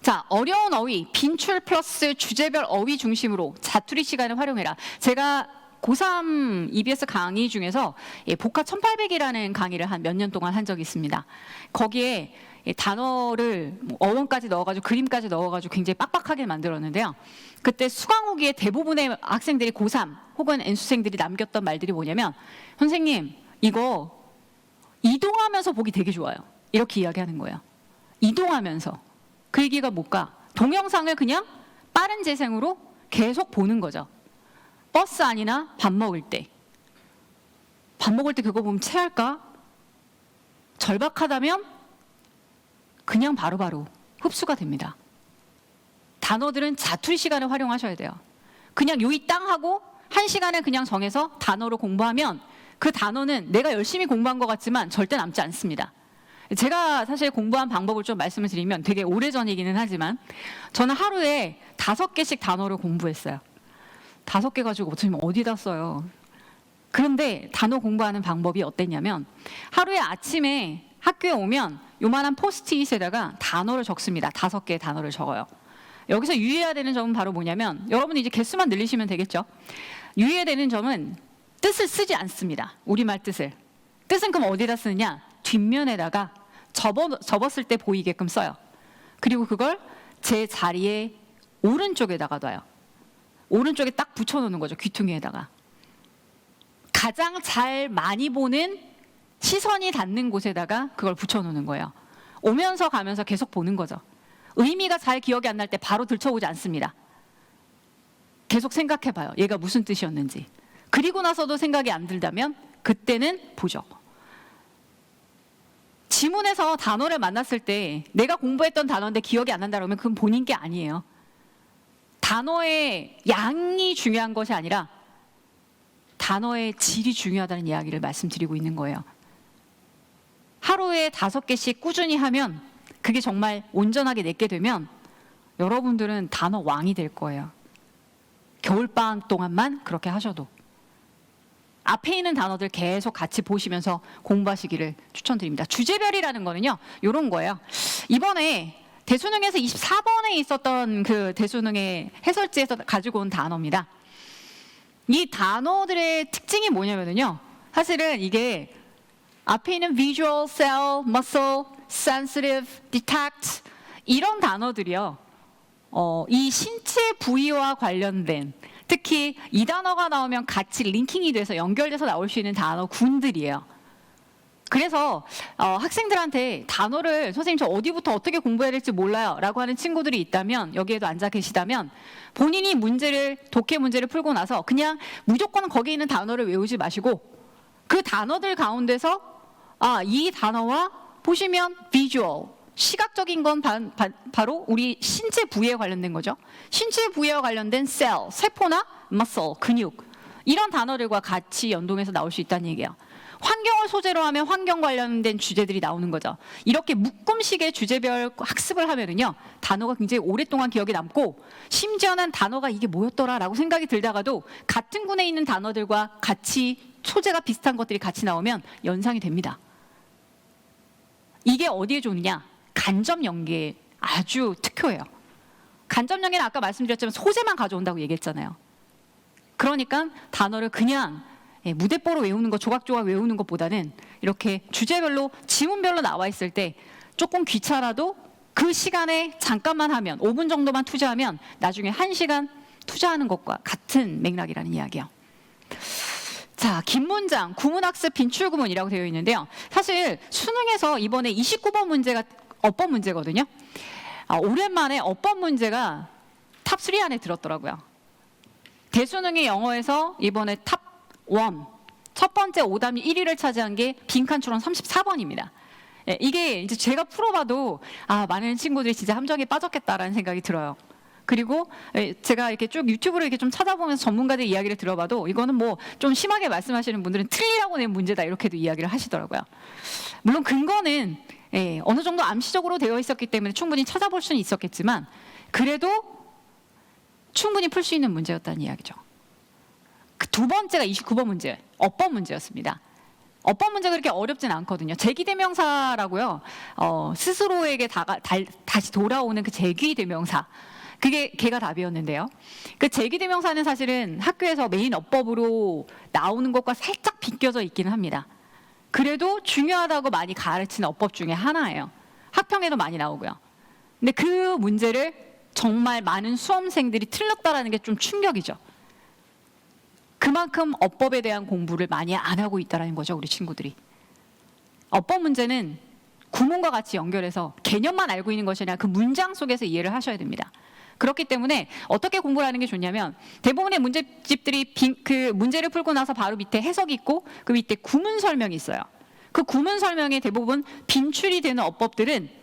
자, 어려운 어휘, 빈출 플러스 주제별 어휘 중심으로 자투리 시간을 활용해라. 제가 고3 EBS 강의 중에서 복화 1800이라는 강의를 한 몇 년 동안 한 적이 있습니다. 거기에 단어를 어원까지 넣어가지고 그림까지 넣어가지고 굉장히 빡빡하게 만들었는데요. 그때 수강 후기에 대부분의 학생들이 고3 혹은 N수생들이 남겼던 말들이 뭐냐면, 선생님 이거 이동하면서 보기 되게 좋아요. 이렇게 이야기하는 거예요. 이동하면서. 그 얘기가 뭘까? 동영상을 그냥 빠른 재생으로 계속 보는 거죠. 버스 안이나 밥 먹을 때. 밥 먹을 때 그거 보면 체할까? 절박하다면 그냥 바로바로 흡수가 됩니다. 단어들은 자투리 시간을 활용하셔야 돼요. 그냥 요이 땅 하고 1시간을 그냥 정해서 단어로 공부하면 그 단어는 내가 열심히 공부한 것 같지만 절대 남지 않습니다. 제가 사실 공부한 방법을 좀 말씀을 드리면 되게 오래전이기는 하지만 저는 하루에 5개씩 단어를 공부했어요. 5개 가지고 어디다 써요. 그런데 단어 공부하는 방법이 어땠냐면, 하루에 아침에 학교에 오면 요만한 포스트잇에다가 단어를 적습니다. 5개의 단어를 적어요. 여기서 유의해야 되는 점은 바로 뭐냐면, 여러분이 이제 개수만 늘리시면 되겠죠. 유의해야 되는 점은 뜻을 쓰지 않습니다. 우리말 뜻을. 뜻은 그럼 어디다 쓰느냐? 뒷면에다가 접었을 때 보이게끔 써요. 그리고 그걸 제 자리에 오른쪽에다가 놔요. 오른쪽에 딱 붙여놓는 거죠. 귀퉁이에다가. 가장 잘 많이 보는 시선이 닿는 곳에다가 그걸 붙여놓는 거예요. 오면서 가면서 계속 보는 거죠. 의미가 잘 기억이 안 날 때 바로 들춰보지 않습니다. 계속 생각해봐요. 얘가 무슨 뜻이었는지. 그리고 나서도 생각이 안 들다면 그때는 보죠. 지문에서 단어를 만났을 때 내가 공부했던 단어인데 기억이 안 난다 그러면 그건 본인 게 아니에요. 단어의 양이 중요한 것이 아니라 단어의 질이 중요하다는 이야기를 말씀드리고 있는 거예요. 하루에 5개씩 꾸준히 하면, 그게 정말 온전하게 내게 되면 여러분들은 단어 왕이 될 거예요. 겨울방학 동안만 그렇게 하셔도. 앞에 있는 단어들 계속 같이 보시면서 공부하시기를 추천드립니다. 주제별이라는 거는요, 이런 거예요. 이번에 대수능에서 24번에 있었던 그 대수능의 해설지에서 가지고 온 단어입니다. 이 단어들의 특징이 뭐냐면요, 사실은 이게 앞에 있는 visual, cell, muscle, sensitive, detect 이런 단어들이요, 이 신체 부위와 관련된, 특히 이 단어가 나오면 같이 링킹이 돼서 연결돼서 나올 수 있는 단어군들이에요. 그래서 학생들한테 단어를, 선생님 저 어디부터 어떻게 공부해야 될지 몰라요 라고 하는 친구들이 있다면, 여기에도 앉아 계시다면 본인이 독해 문제를 풀고 나서 그냥 무조건 거기에 있는 단어를 외우지 마시고 그 단어들 가운데서 이 단어와 보시면 visual, 시각적인 건 바로 우리 신체 부위에 관련된 거죠. 신체 부위와 관련된 cell, 세포나 muscle, 근육, 이런 단어들과 같이 연동해서 나올 수 있다는 얘기예요. 환경을 소재로 하면 환경 관련된 주제들이 나오는 거죠. 이렇게 묶음식의 주제별 학습을 하면은요, 단어가 굉장히 오랫동안 기억에 남고, 심지어는 단어가 이게 뭐였더라라고 생각이 들다가도 같은 군에 있는 단어들과 같이 소재가 비슷한 것들이 같이 나오면 연상이 됩니다. 이게 어디에 좋느냐? 간접 연계에 아주 특효예요. 간접 연계는 아까 말씀드렸지만 소재만 가져온다고 얘기했잖아요. 그러니까 단어를 그냥 무대뽀로 외우는 것, 조각조각 외우는 것보다는 이렇게 주제별로, 지문별로 나와 있을 때 조금 귀찮아도 그 시간에 잠깐만 하면, 5분 정도만 투자하면 나중에 1시간 투자하는 것과 같은 맥락이라는 이야기예요. 자, 긴 문장, 구문학습 빈출구문이라고 되어 있는데요. 사실 수능에서 이번에 29번 문제가 어법 문제거든요. 오랜만에 어법 문제가 탑3 안에 들었더라고요. 대수능의 영어에서 이번에 탑 1, 첫 번째 오답이 1위를 차지한 게 빈칸 추론 34번입니다. 예, 이게 이제 제가 풀어봐도 많은 친구들이 진짜 함정에 빠졌겠다라는 생각이 들어요. 그리고 제가 이렇게 쭉 유튜브를 이렇게 좀 찾아보면서 전문가들 이야기를 들어봐도 이거는 뭐 좀 심하게 말씀하시는 분들은 틀리라고 낸 문제다 이렇게도 이야기를 하시더라고요. 물론 근거는 어느 정도 암시적으로 되어 있었기 때문에 충분히 찾아볼 수는 있었겠지만 그래도 충분히 풀 수 있는 문제였다는 이야기죠. 그 두 번째가 29번 문제, 어법 문제였습니다. 어법 문제가 그렇게 어렵진 않거든요. 제기대명사라고요. 스스로에게 다시 돌아오는 그 제기대명사. 그게 걔가 답이었는데요. 그 제기대명사는 사실은 학교에서 메인 어법으로 나오는 것과 살짝 비껴져 있기는 합니다. 그래도 중요하다고 많이 가르치는 어법 중에 하나예요. 학평에도 많이 나오고요. 근데 그 문제를 정말 많은 수험생들이 틀렸다라는 게 좀 충격이죠. 그만큼 어법에 대한 공부를 많이 안 하고 있다는 거죠, 우리 친구들이. 어법 문제는 구문과 같이 연결해서 개념만 알고 있는 것이 아니라 그 문장 속에서 이해를 하셔야 됩니다. 그렇기 때문에 어떻게 공부를 하는 게 좋냐면 대부분의 문제집들이 그 문제를 풀고 나서 바로 밑에 해석이 있고 그 밑에 구문 설명이 있어요. 그 구문 설명에 대부분 빈출이 되는 어법들은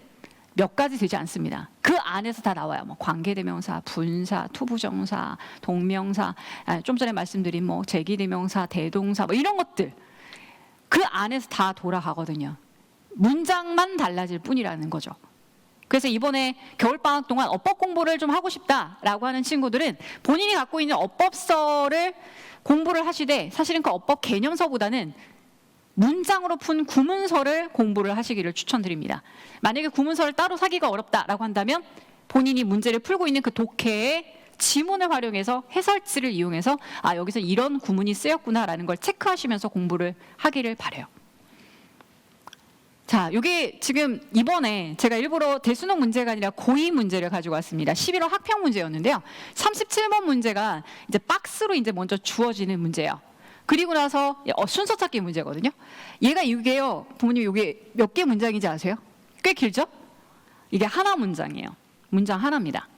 몇 가지 되지 않습니다. 그 안에서 다 나와요. 뭐 관계대명사, 분사, 투부정사, 동명사, 좀 전에 말씀드린 뭐 제기대명사, 대동사 뭐 이런 것들 그 안에서 다 돌아가거든요. 문장만 달라질 뿐이라는 거죠. 그래서 이번에 겨울방학 동안 어법 공부를 좀 하고 싶다라고 하는 친구들은 본인이 갖고 있는 어법서를 공부를 하시되 사실은 그 어법 개념서보다는 문장으로 푼 구문서를 공부를 하시기를 추천드립니다. 만약에 구문서를 따로 사기가 어렵다라고 한다면 본인이 문제를 풀고 있는 그 독해의 지문을 활용해서 해설지를 이용해서 여기서 이런 구문이 쓰였구나라는 걸 체크하시면서 공부를 하기를 바라요. 자, 이게 지금 이번에 제가 일부러 대수능 문제가 아니라 고2 문제를 가지고 왔습니다. 11월 학평 문제였는데요. 37번 문제가 이제 박스로 이제 먼저 주어지는 문제예요. 그리고 나서 순서 찾기 문제거든요. 이게요, 부모님 이게 몇 개 문장인지 아세요? 꽤 길죠? 이게 하나 문장이에요. 문장 하나입니다.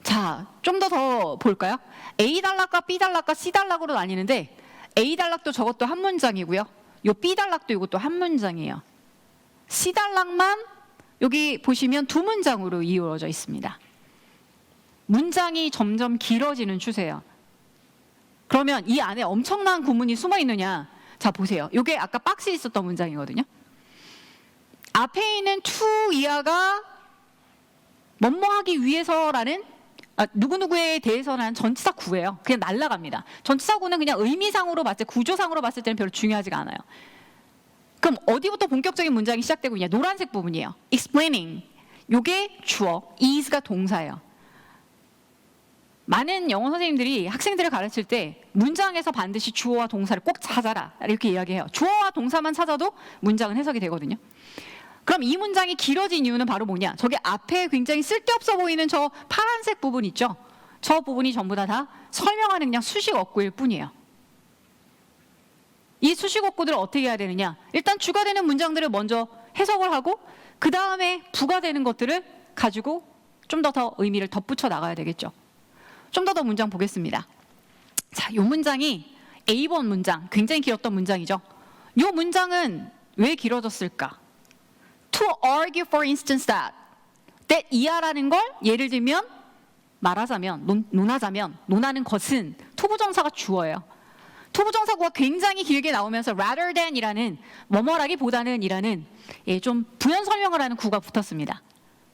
자, 좀 더 볼까요? A 단락과 B 단락과 C 단락으로 나뉘는데 A 단락도 저것도 한 문장이고요. 요 B 단락도 이것도 한 문장이에요. C 단락만 여기 보시면 두 문장으로 이루어져 있습니다. 문장이 점점 길어지는 추세예요. 그러면 이 안에 엄청난 구문이 숨어 있느냐? 자, 보세요. 이게 아까 박스에 있었던 문장이거든요. 앞에 있는 to 이하가 뭐뭐하기 위해서라는 누구누구에 대해서라는 전치사 구예요. 그냥 날아갑니다. 전치사 구는 그냥 의미상으로 봤을 때, 구조상으로 봤을 때는 별로 중요하지가 않아요. 그럼 어디부터 본격적인 문장이 시작되고 있냐? 노란색 부분이에요. explaining. 이게 주어, is가 동사예요. 많은 영어 선생님들이 학생들을 가르칠 때 문장에서 반드시 주어와 동사를 꼭 찾아라 이렇게 이야기해요. 주어와 동사만 찾아도 문장은 해석이 되거든요. 그럼 이 문장이 길어진 이유는 바로 뭐냐? 저게 앞에 굉장히 쓸데없어 보이는 저 파란색 부분 있죠? 저 부분이 전부 다 설명하는 그냥 수식 어구일 뿐이에요. 이 수식 어구들을 어떻게 해야 되느냐? 일단 주가 되는 문장들을 먼저 해석을 하고 그 다음에 부가 되는 것들을 가지고 좀 더 의미를 덧붙여 나가야 되겠죠. 좀 더 문장 보겠습니다. 자, 이 문장이 A번 문장, 굉장히 길었던 문장이죠. 이 문장은 왜 길어졌을까? To argue for instance that 이하라는 걸 예를 들면 말하자면, 논하자면, 논하는 것은 투부정사가 주어예요. 투부정사구가 굉장히 길게 나오면서 rather than이라는 뭐뭐라기보다는 이라는 좀 부연 설명을 하는 구가 붙었습니다.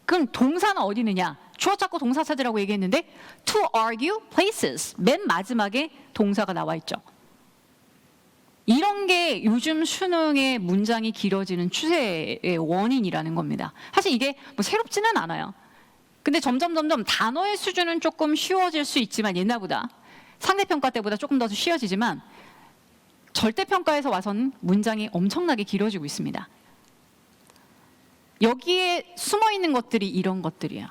그럼 동사는 어디 있느냐? 주어 찾고 동사 찾으라고 얘기했는데 to argue places 맨 마지막에 동사가 나와 있죠. 이런 게 요즘 수능의 문장이 길어지는 추세의 원인이라는 겁니다. 사실 이게 뭐 새롭지는 않아요. 근데 점점 단어의 수준은 조금 쉬워질 수 있지만 옛날보다 상대평가 때보다 조금 더 쉬워지지만 절대평가에서 와서는 문장이 엄청나게 길어지고 있습니다. 여기에 숨어있는 것들이 이런 것들이에요.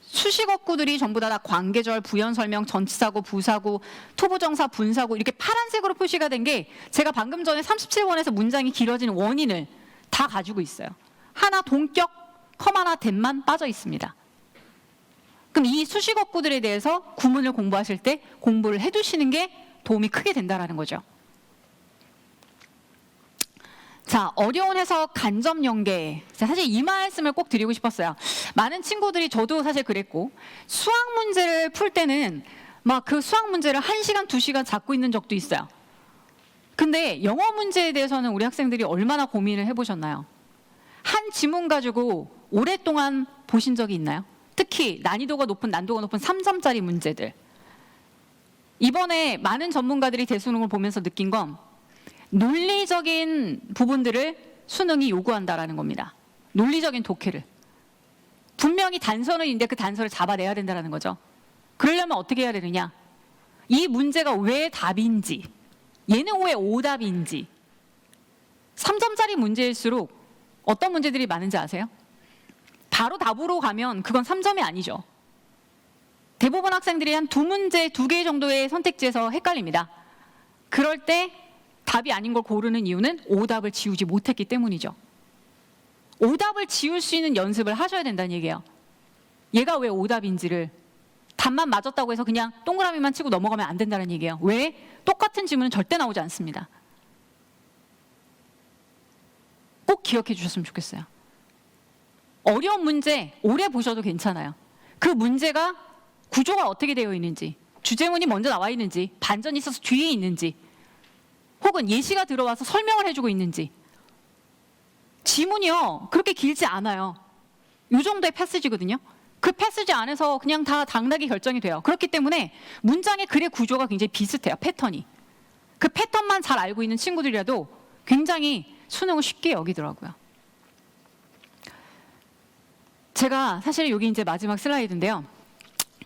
수식어구들이 전부 다 관계절, 부연설명, 전치사구, 부사구, 토부정사, 분사구 이렇게 파란색으로 표시가 된 게 제가 방금 전에 37번에서 문장이 길어지는 원인을 다 가지고 있어요. 하나 동격, 컴 하나 댐만 빠져 있습니다. 그럼 이 수식어구들에 대해서 구문을 공부하실 때 공부를 해두시는 게 도움이 크게 된다라는 거죠. 자, 어려운 해석 간접 연계. 사실 이 말씀을 꼭 드리고 싶었어요. 많은 친구들이, 저도 사실 그랬고, 수학 문제를 풀 때는 막 그 수학 문제를 1시간, 2시간 잡고 있는 적도 있어요. 근데 영어 문제에 대해서는 우리 학생들이 얼마나 고민을 해보셨나요? 한 지문 가지고 오랫동안 보신 적이 있나요? 특히 난이도가 높은 3점짜리 문제들. 이번에 많은 전문가들이 대수능을 보면서 느낀 건 논리적인 부분들을 수능이 요구한다라는 겁니다. 논리적인 독해를. 분명히 단서는 있는데 그 단서를 잡아내야 된다는 거죠. 그러려면 어떻게 해야 되느냐? 이 문제가 왜 답인지, 얘는 왜 오답인지. 3점짜리 문제일수록 어떤 문제들이 많은지 아세요? 바로 답으로 가면 그건 3점이 아니죠. 대부분 학생들이 한 2문제, 2개 정도의 선택지에서 헷갈립니다. 그럴 때 답이 아닌 걸 고르는 이유는 오답을 지우지 못했기 때문이죠. 오답을 지울 수 있는 연습을 하셔야 된다는 얘기예요. 얘가 왜 오답인지를, 답만 맞았다고 해서 그냥 동그라미만 치고 넘어가면 안 된다는 얘기예요. 왜? 똑같은 지문은 절대 나오지 않습니다. 꼭 기억해 주셨으면 좋겠어요. 어려운 문제 오래 보셔도 괜찮아요. 그 문제가 구조가 어떻게 되어 있는지, 주제문이 먼저 나와 있는지, 반전이 있어서 뒤에 있는지, 혹은 예시가 들어와서 설명을 해주고 있는지. 지문이요, 그렇게 길지 않아요. 이 정도의 패스지거든요. 그 패스지 안에서 그냥 다 당락이 결정이 돼요. 그렇기 때문에 문장의 글의 구조가 굉장히 비슷해요. 패턴이. 그 패턴만 잘 알고 있는 친구들이라도 굉장히 수능을 쉽게 여기더라고요. 제가 사실 여기 이제 마지막 슬라이드인데요.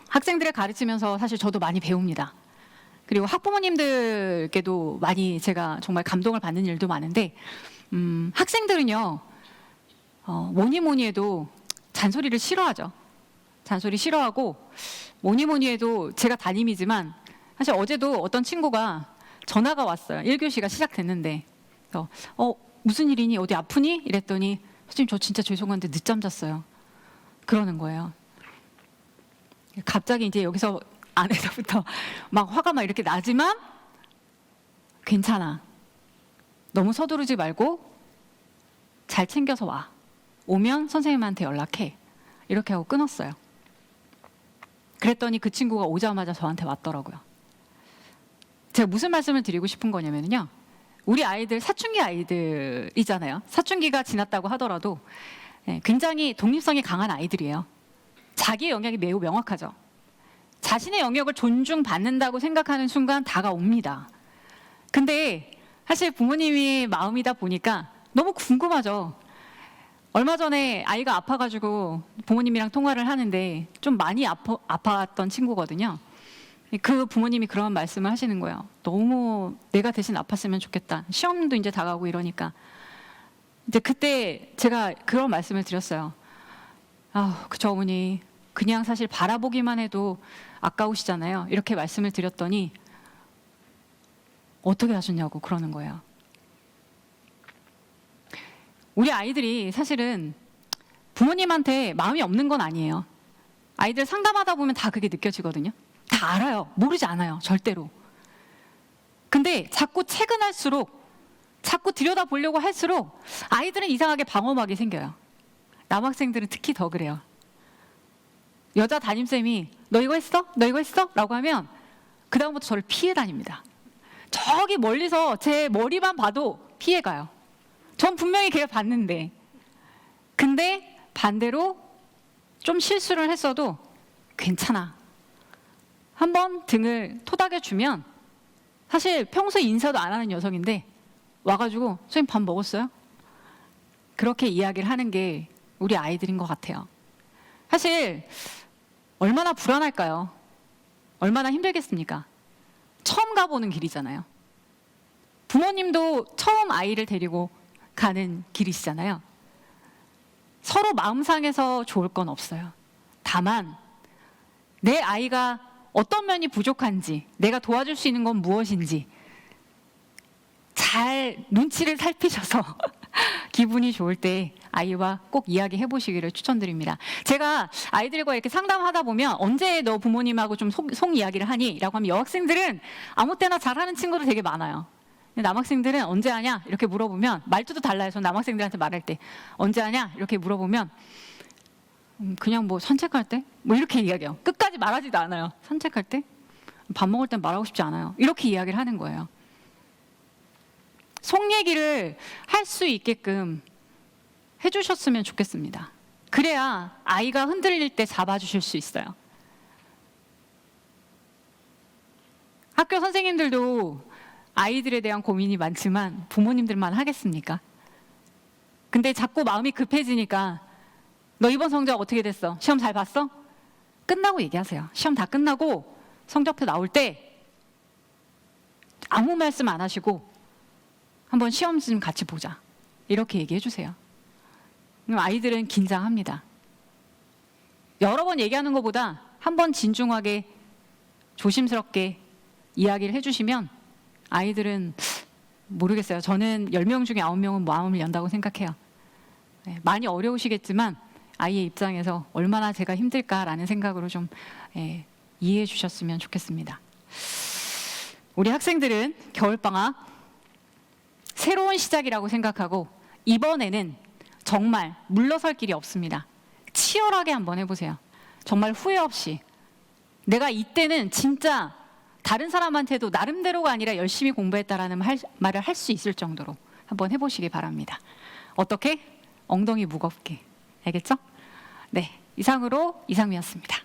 학생들을 가르치면서 사실 저도 많이 배웁니다. 그리고 학부모님들께도 많이 제가 정말 감동을 받는 일도 많은데, 학생들은요, 뭐니 해도 잔소리를 싫어하죠. 잔소리 싫어하고, 뭐니 해도 제가 담임이지만, 사실 어제도 어떤 친구가 전화가 왔어요. 1교시가 시작됐는데, 무슨 일이니? 어디 아프니? 이랬더니, 선생님 저 진짜 죄송한데 늦잠 잤어요. 그러는 거예요. 갑자기 이제 여기서 안에서부터 막 화가 막 이렇게 나지만 괜찮아. 너무 서두르지 말고 잘 챙겨서 와. 오면 선생님한테 연락해. 이렇게 하고 끊었어요. 그랬더니 그 친구가 오자마자 저한테 왔더라고요. 제가 무슨 말씀을 드리고 싶은 거냐면요. 우리 아이들 사춘기 아이들이잖아요. 사춘기가 지났다고 하더라도 굉장히 독립성이 강한 아이들이에요. 자기의 영역이 매우 명확하죠. 자신의 영역을 존중받는다고 생각하는 순간 다가옵니다. 근데 사실 부모님이 마음이다 보니까 너무 궁금하죠. 얼마 전에 아이가 아파가지고 부모님이랑 통화를 하는데 좀 많이 아팠던 친구거든요. 그 부모님이 그런 말씀을 하시는 거예요. 너무 내가 대신 아팠으면 좋겠다. 시험도 이제 다가오고 이러니까. 이제 그때 제가 그런 말씀을 드렸어요. 그쵸 어머니. 그냥 사실 바라보기만 해도 아까우시잖아요. 이렇게 말씀을 드렸더니 어떻게 하셨냐고 그러는 거예요. 우리 아이들이 사실은 부모님한테 마음이 없는 건 아니에요. 아이들 상담하다 보면 다 그게 느껴지거든요. 다 알아요. 모르지 않아요. 절대로. 근데 자꾸 채근할수록, 자꾸 들여다보려고 할수록 아이들은 이상하게 방어막이 생겨요. 남학생들은 특히 더 그래요. 여자 담임쌤이 너 이거 했어? 너 이거 했어? 라고 하면 그 다음부터 저를 피해 다닙니다. 저기 멀리서 제 머리만 봐도 피해 가요. 전 분명히 걔가 봤는데. 근데 반대로 좀 실수를 했어도 괜찮아. 한번 등을 토닥여주면, 사실 평소에 인사도 안 하는 녀석인데 와가지고 선생님 밥 먹었어요? 그렇게 이야기를 하는 게 우리 아이들인 것 같아요. 사실 얼마나 불안할까요? 얼마나 힘들겠습니까? 처음 가보는 길이잖아요. 부모님도 처음 아이를 데리고 가는 길이시잖아요. 서로 마음 상해서 좋을 건 없어요. 다만 내 아이가 어떤 면이 부족한지, 내가 도와줄 수 있는 건 무엇인지 잘 눈치를 살피셔서 기분이 좋을 때 아이와 꼭 이야기해 보시기를 추천드립니다. 제가 아이들과 이렇게 상담하다 보면 언제 너 부모님하고 좀 속 이야기를 하니? 라고 하면 여학생들은 아무 때나 잘하는 친구들 되게 많아요. 근데 남학생들은 언제 하냐? 이렇게 물어보면 말투도 달라요. 전 남학생들한테 말할 때 언제 하냐? 이렇게 물어보면 그냥 뭐 산책할 때? 뭐 이렇게 이야기해요. 끝까지 말하지도 않아요. 산책할 때? 밥 먹을 땐 말하고 싶지 않아요. 이렇게 이야기를 하는 거예요. 속 얘기를 할 수 있게끔 해주셨으면 좋겠습니다. 그래야 아이가 흔들릴 때 잡아주실 수 있어요. 학교 선생님들도 아이들에 대한 고민이 많지만 부모님들만 하겠습니까? 근데 자꾸 마음이 급해지니까 너 이번 성적 어떻게 됐어? 시험 잘 봤어? 끝나고 얘기하세요. 시험 다 끝나고 성적표 나올 때 아무 말씀 안 하시고 한번 시험 좀 같이 보자. 이렇게 얘기해 주세요. 그럼 아이들은 긴장합니다. 여러 번 얘기하는 것보다 한 번 진중하게 조심스럽게 이야기를 해주시면 아이들은 모르겠어요. 저는 10명 중에 9명은 마음을 연다고 생각해요. 네, 많이 어려우시겠지만 아이의 입장에서 얼마나 제가 힘들까라는 생각으로 좀 이해해 주셨으면 좋겠습니다. 우리 학생들은 겨울방학 새로운 시작이라고 생각하고 이번에는 정말 물러설 길이 없습니다. 치열하게 한번 해보세요. 정말 후회 없이. 내가 이때는 진짜 다른 사람한테도 나름대로가 아니라 열심히 공부했다라는 말을 할 수 있을 정도로 한번 해보시기 바랍니다. 어떻게? 엉덩이 무겁게. 알겠죠? 네, 이상으로 이상미였습니다.